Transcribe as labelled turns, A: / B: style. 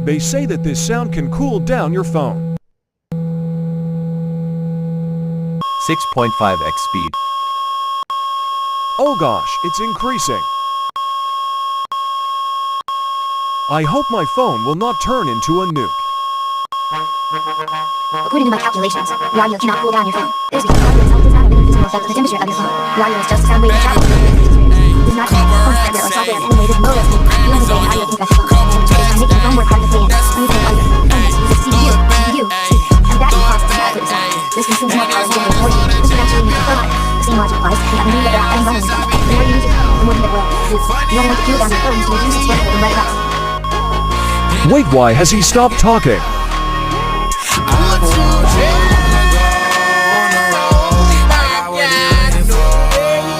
A: They say that this sound can cool down your phone.
B: 6.5x speed.
A: Oh gosh, it's increasing. I hope my phone will not turn into a nuke.
C: According to my calculations, the audio cannot cool down your phone. This is because audio itself does not have any physical effect on the temperature of your phone. The audio is just a sound wave that travels through your experience. It is not phone hardware or software in any way that low resolution. The only way audio can affect your phone temperature is by making the phone work harder to play in. When you play audio, the phone has to use its CPU, and battery costs to adequate sound. This consumes more power than generally employed. This would actually make your phone harder. The same logic applies to the other media that are running phone. The more you use your phone, the more you get well. You only want to cool down your phone to reduce its workload and let it rest.
A: Wait, why has he stopped talking?
D: I'm too